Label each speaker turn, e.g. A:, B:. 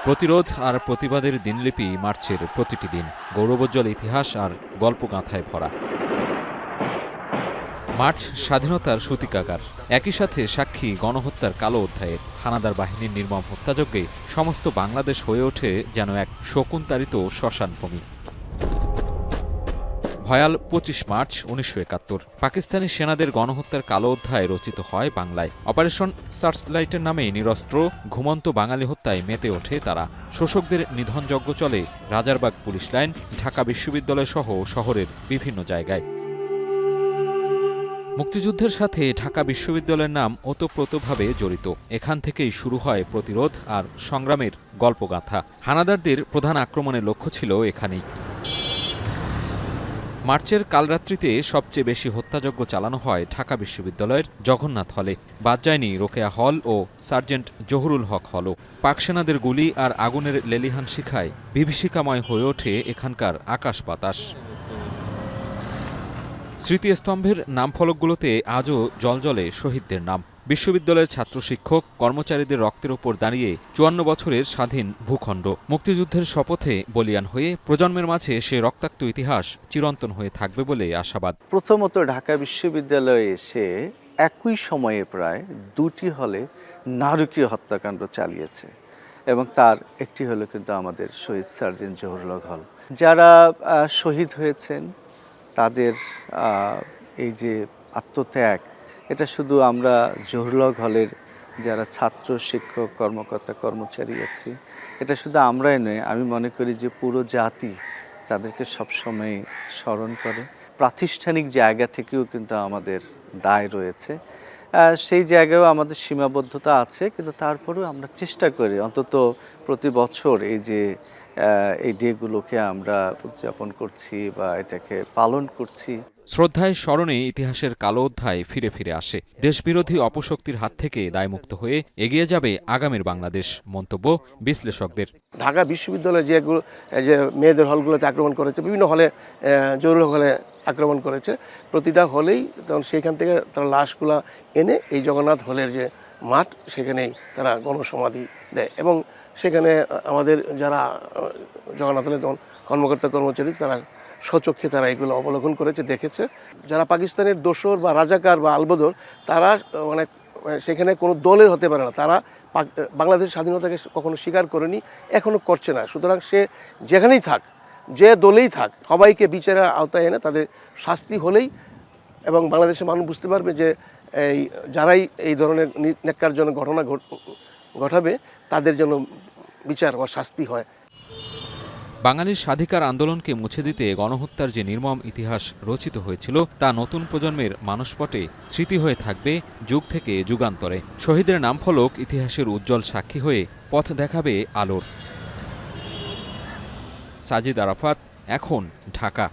A: প্রতিরোধ আর প্রতিবাদের দিনলিপি মার্চের প্রতিটি দিন, গৌরবোজ্জ্বল ইতিহাস আর গল্পগাথায় ভরা। মার্চ স্বাধীনতার সূতিকাগার, একই সাথে সাক্ষী গণহত্যার কালো অধ্যায়ের। হানাদার বাহিনীর নির্মম হত্যাযজ্ঞে সমস্ত বাংলাদেশ হয়ে ওঠে যেন এক শকুনতাড়িত শ্মশানভূমি। ভয়াল ২৫ মার্চ ১৯৭১, পাকিস্তানি সেনাদের গণহত্যার কালো অধ্যায় রচিত হয় বাংলায়। অপারেশন সার্চলাইটের নামে নিরস্ত্র ঘুমন্ত বাঙালি হত্যায় মেতে ওঠে তারা। শোষকদের নিধনযজ্ঞ চলে রাজারবাগ পুলিশ লাইন, ঢাকা বিশ্ববিদ্যালয় সহ শহরের বিভিন্ন জায়গায়। মুক্তিযুদ্ধের সাথে ঢাকা বিশ্ববিদ্যালয়ের নাম ওতপ্রোতভাবে জড়িত। এখান থেকেই শুরু হয় প্রতিরোধ আর সংগ্রামের গল্পগাথা। হানাদারদের প্রধান আক্রমণের লক্ষ্য ছিল এখানেই। মার্চের কালরাত্রিতে সবচেয়ে বেশি হত্যাযজ্ঞ চালানো হয় ঢাকা বিশ্ববিদ্যালয়ের জগন্নাথ হলে। বাদ যায়নি রোকেয়া হল ও সার্জেন্ট জহুরুল হক হলও। পাক সেনাদের গুলি আর আগুনের লেলিহান শিখায় বিভীষিকাময় হয়ে ওঠে এখানকার আকাশ বাতাস। স্মৃতিস্তম্ভের নামফলকগুলোতে আজও জ্বলজ্বলে শহীদদের নাম। বিশ্ববিদ্যালয়ের ছাত্র শিক্ষক কর্মচারীদের রক্তের ওপর দাঁড়িয়ে ৫৪ বছরের স্বাধীন ভূখণ্ড। মুক্তিযুদ্ধের শপথে বলিয়ান হয়ে প্রজন্মের মাঝে সে রক্তাক্ত ইতিহাস চিরন্তন হয়ে থাকবে বলে আশাবাদ।
B: প্রথমত ঢাকা বিশ্ববিদ্যালয়ে এসে একই সময়ে প্রায় ২টি হলে নারকীয় হত্যাকাণ্ড চালিয়েছে, এবং তার একটি হলো কিন্তু আমাদের শহীদ সার্জেন্ট জহুরুল হক হল। যারা শহীদ হয়েছেন তাদের এই যে আত্মত্যাগ, এটা শুধু আমরা জহুরুল হক হলের যারা ছাত্র শিক্ষক কর্মকর্তা কর্মচারী আছি, এটা শুধু আমরাই নয়, আমি মনে করি যে পুরো জাতি তাদেরকে সবসময় স্মরণ করে। প্রাতিষ্ঠানিক জায়গা থেকেও কিন্তু আমাদের দায় রয়েছে, সেই জায়গায়ও আমাদের সীমাবদ্ধতা আছে, কিন্তু তারপরেও আমরা চেষ্টা করি অন্তত প্রতি বছর এই যে এই ডেগুলোকে আমরা উদযাপন করছি বা এটাকে পালন করছি।
A: শ্রদ্ধায় স্মরণে ইতিহাসের কালো অধ্যায় ফিরে ফিরে আসে। দেশবিরোধী অপশক্তির হাত থেকে দায়মুক্ত হয়ে এগিয়ে যাবে আগামীর বাংলাদেশ, মন্তব্য বিশ্লেষকদের।
C: ঢাকা বিশ্ববিদ্যালয়ে যে মেয়েদের হলগুলোতে আক্রমণ করেছে, বিভিন্ন হলে জরুরি হলে আক্রমণ করেছে, প্রতিটা হলেই তখন সেখান থেকে তারা লাশগুলো এনে এই জগন্নাথ হলের যে মাঠ, সেখানেই তারা গণসমাধি দেয়। এবং সেখানে আমাদের যারা জগন্নাথ হলের তখন কর্মকর্তা কর্মচারী, তারা স্বচক্ষে তারা এগুলো অবলোকন করেছে, দেখেছে। যারা পাকিস্তানের দোসর বা রাজাকার বা আলবদর, তারা মানে সেখানে কোনো দলের হতে পারে না, তারা বাংলাদেশের স্বাধীনতাকে কখনো স্বীকার করেনি, এখনও করছে না। সুতরাং সে যেখানেই থাক, যে দলেই থাক, সবাইকে বিচারের আওতায় এনে তাদের শাস্তি হলেই এবং বাংলাদেশের মানুষ বুঝতে পারবে যে যারাই এই ধরনের ন্যাক্কারজনক ঘটনা ঘটাবে তাদের জন্য বিচার বা শাস্তি হয়।
A: বাঙালির স্বাধিকার আন্দোলনকে মুছে দিতে গণহত্যার যে নির্মম ইতিহাস রচিত হয়েছিল, তা নতুন প্রজন্মের মানসপটে স্মৃতি হয়ে থাকবে যুগ থেকে যুগান্তরে। শহীদের নামফলক ইতিহাসের উজ্জ্বল সাক্ষী হয়ে পথ দেখাবে আলোর। সাজিদ আরাফাত, এখন, ঢাকা।